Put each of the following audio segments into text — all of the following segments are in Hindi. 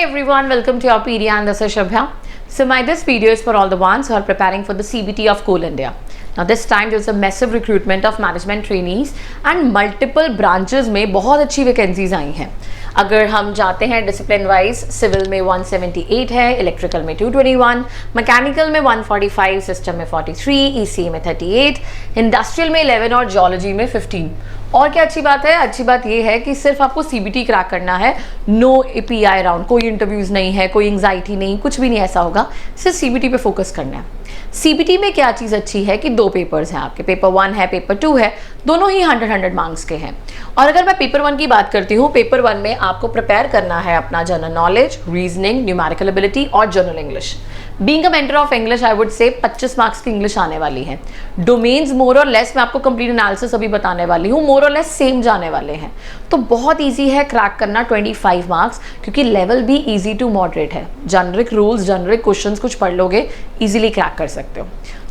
everyone, welcome to your PD and this is Shabhya. So this video is for all the ones who are preparing for the CBT of Coal India. Now this time there's a massive recruitment of management trainees and multiple branches में बहुत अच्छी वैकेंसीज आई हैं. अगर हम जाते हैं डिसिप्लिन वाइज, सिविल में 178 है, इलेक्ट्रिकल में 221, मैकेनिकल में 145, सिस्टम में 43, ईसी में 38, इंडस्ट्रियल में 11 और जियोलॉजी में 15. और क्या अच्छी बात है? अच्छी बात ये है कि सिर्फ आपको सीबीटी क्रैक करना है, नो एपीआई राउंड, कोई इंटरव्यूज नहीं है, कोई एंग्जाइटी नहीं, कुछ भी नहीं ऐसा होगा, सिर्फ सीबीटी पे फोकस करना है. सीबीटी में क्या चीज़ अच्छी है कि 2 पेपर्स हैं आपके, पेपर 1 है, पेपर 2 है, दोनों ही 100 मार्क्स के हैं. और अगर मैं पेपर 1 की बात करती हूँ, पेपर 1 में आपको प्रिपेयर करना है अपना general knowledge, reasoning, numerical ability और general English. Being a mentor of English I would say 25 marks की इंग्लिश आने वाली है. डोमेन्स मोर और लेस मैं आपको कंप्लीट एनालिसिस अभी बताने वाली हूँ, मोर और लेस सेम जाने वाले हैं. तो बहुत ईजी है क्रैक करना 25 मार्क्स, क्योंकि लेवल भी ईजी टू मॉडरेट है. जनरिक रूल्स, जनरिक क्वेश्चंस कुछ पढ़ लोगे, ईजिली क्रैक कर सकते हो.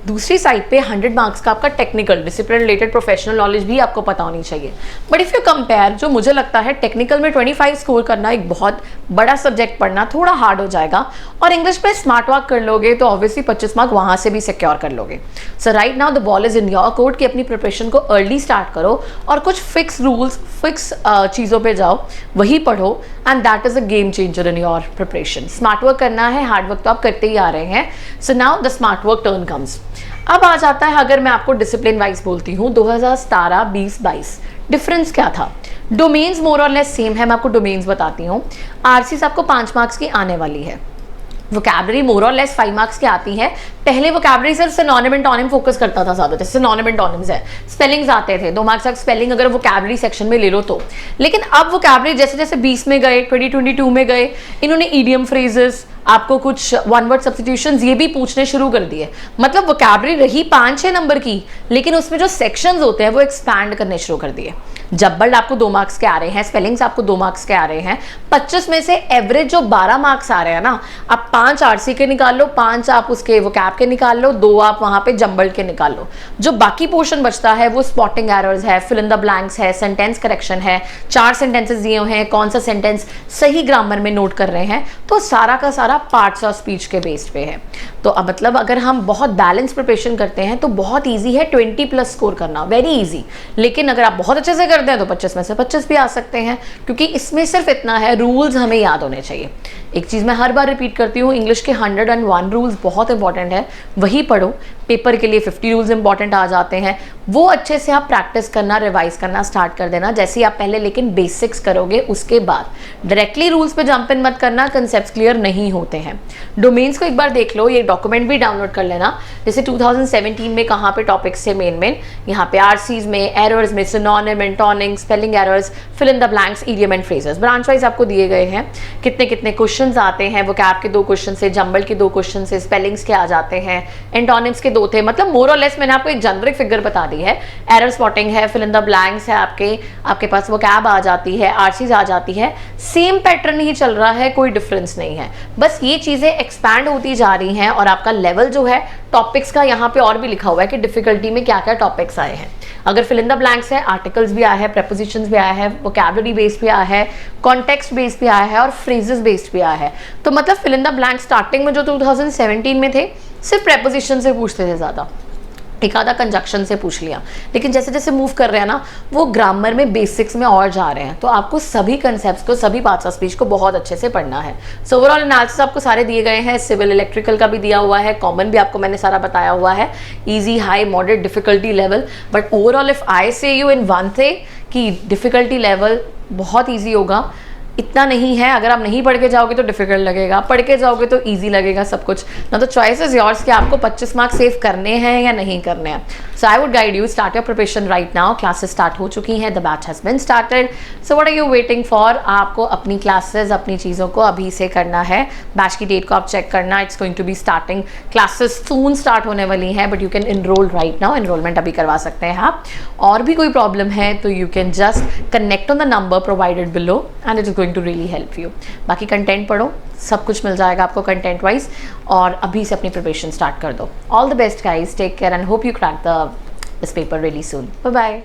दूसरी साइड पे 100 मार्क्स का आपका technical, discipline related professional knowledge भी आपको पता होनी चाहिए. बट इफ़ यू कंपेयर, जो मुझे लगता है टेक्निकल में 25 स्कोर करना एक बहुत बड़ा सब्जेक्ट पढ़ना थोड़ा हार्ड हो जाएगा, और इंग्लिश पे स्मार्ट वर्क कर लोगे तो ऑब्वियसली 25 मार्क वहाँ से भी सिक्योर कर लोगे. So right now the ball is in your court कि अपनी प्रिपरेशन को अर्ली स्टार्ट करो और कुछ फिक्स रूल्स, फिक्स चीज़ों पर जाओ, वही पढ़ो, and that is a game changer in your preparation. Smart work करना है, हार्ड वर्क तो आप करते ही आ रहे हैं. So now the smart work turn comes. अब आ जाता है, अगर मैं आपको डिसिप्लिन वाइज बोलती हूँ, 2017, 20, 22 डिफरेंस क्या था? डोमेन्स मोर और लेस सेम है. मैं आपको डोमेन्स बताती हूँ. आरसीस आपको 5 मार्क्स की आने वाली है. वोकैबलरी मोर और लेस 5 मार्क्स की आती है. पहले वोकैबलरी सिर्फ सिनोनिम एंटोनिम फोकस करता था ज़्यादा, जैसे सिनोनिम एंटोनिम्स है. स्पेलिंग्स आते थे 2 मार्क्स तक स्पेलिंग अगर वोकैबलरी सेक्शन में ले लो तो. लेकिन अब वोकैबलरी जैसे जैसे 20 में गए, 2022 में गए, इन्होंने ईडियम फ्रेजेस, आपको कुछ वन वर्ड सब्स्टिट्यूशंस ये भी पूछने शुरू कर दिए. मतलब वोकैबलरी रही 5-6 नंबर की, लेकिन उसमें जो सेक्शंस होते हैं वो एक्सपैंड करने शुरू कर दिए. जब्बल्ड आपको 2 मार्क्स के आ रहे हैं, स्पेलिंग्स आपको 2 मार्क्स के आ रहे हैं. 25 में से एवरेज जो 12 मार्क्स आ रहे हैं ना, आप 5 आरसी के निकाल लो, 5 आप उसके वोकैब के निकाल लो, 2 आप वहां पे जम्बल्ड के निकाल लो. जो बाकी पोर्शन बचता है वो स्पॉटिंग एरर्स है, फिल इन द ब्लैंक्स है, सेंटेंस करेक्शन है, 4 सेंटेंसेस दिए हुए हैं, कौन सा सेंटेंस सही ग्रामर में नोट कर रहे हैं, तो सारा का सारा पार्ट्स ऑफ स्पीच के बेस्ड पे है. तो अब मतलब अगर हम बहुत बैलेंस प्रिपरेशन करते हैं तो बहुत ईजी है 20+ स्कोर करना, वेरी ईजी. लेकिन अगर आप बहुत अच्छे से करते हैं तो 25 में से 25 भी आ सकते हैं, क्योंकि इसमें सिर्फ इतना है, रूल्स हमें याद होने चाहिए. एक चीज़ मैं हर बार रिपीट करती हूँ, इंग्लिश के 101 रूल्स बहुत इंपॉर्टेंट है, वही पढ़ो. पेपर के लिए 50 रूल्स इंपॉर्टेंट आ जाते हैं, वो अच्छे से आप प्रैक्टिस करना, रिवाइज करना स्टार्ट कर देना, जैसे ही आप पहले लेकिन बेसिक्स करोगे उसके बाद. डायरेक्टली रूल्स पे जंप इन मत करना, कंसेप्ट्स क्लियर नहीं होते हैं. डोमेन्स को एक बार देख लो, ये डॉक्यूमेंट भी डाउनलोड कर लेना. जैसे 2017 में कहाँ पे टॉपिक्स थे मेन यहाँ पे आरसीज में, एरर्स में, synonym, antonym, spelling errors, fill in the blanks, idiom and phrases. Branch wise आपको दिए गए हैं कितने कितने क्वेश्चंस आते हैं. वोकैब के 2 क्वेश्चन से, जंबल के 2 क्वेश्चन से, स्पेलिंग्स के आ जाते हैं, एंटोनिम्स के 2 थे. मतलब मोर और लेस मैंने आपको एक जनरिक फिगर बता दी है. एरर स्पॉटिंग है, फिल इन द ब्लैंक्स है, आपके पास वोकैब आ जाती है, आरसीज आ जाती है. सेम पैटर्न ही चल रहा है, कोई डिफरेंस नहीं है. बस ये चीजें एक्सपैंड होती जा रही हैं, और आपका लेवल जो है टॉपिक्स का, यहाँ पे और भी लिखा हुआ है कि डिफिकल्टी में क्या क्या टॉपिक्स आए हैं. अगर फिल इन द ब्लैंक्स है, आर्टिकल्स भी आया है, प्रेपोजिशंस भी आया है, वोकैबुलरी बेस्ड भी आया है, कॉन्टेक्स्ट बेस्ड भी आया है, और फ्रेजेस बेस्ड भी आया है. तो मतलब fill in the blank starting में जो 2017 में थे, सिर्फ प्रेपोजिशन से पूछते थे ज़्यादा, एक आधा कंजक्शन से पूछ लिया. लेकिन जैसे जैसे मूव कर रहे हैं ना, वो ग्रामर में बेसिक्स में और जा रहे हैं. तो आपको सभी कंसेप्ट्स को, सभी पार्ट्स ऑफ स्पीच को बहुत अच्छे से पढ़ना है. सो ओवरऑल एनालिसिस आपको सारे दिए गए हैं. सिविल, इलेक्ट्रिकल का भी दिया हुआ है, कॉमन भी आपको मैंने सारा बताया हुआ है, easy, high, moderate, difficulty level. But overall if I से यू इन वन थिंग कि डिफिकल्टी लेवल बहुत ईजी होगा, इतना नहीं है. अगर आप नहीं पढ़ के जाओगे तो डिफिकल्ट लगेगा, पढ़ के जाओगे तो इजी लगेगा सब कुछ ना. तो चॉइस इज योर्स कि आपको 25 मार्क्स सेव करने हैं या नहीं करने हैं. So I would guide you, start your preparation right now. Classes start हो चुकी हैं, the batch has been started. So what are you waiting for? आपको अपनी क्लासेस, अपनी चीज़ों को अभी से करना है. बैच की डेट को आप चेक करना. It's going to be starting, classes soon start होने वाली हैं, but you can enrol right now. Enrolment अभी करवा सकते हैं आप. और भी कोई प्रॉब्लम है तो you can just connect on the number provided below, and it is going to really help you. बाकी कंटेंट पढ़ो, सब कुछ मिल जाएगा आपको कंटेंट वाइज, और अभी से अपनी प्रिपरेशन स्टार्ट कर दो. All the best guys, take care and hope you crack this paper really soon. Bye bye.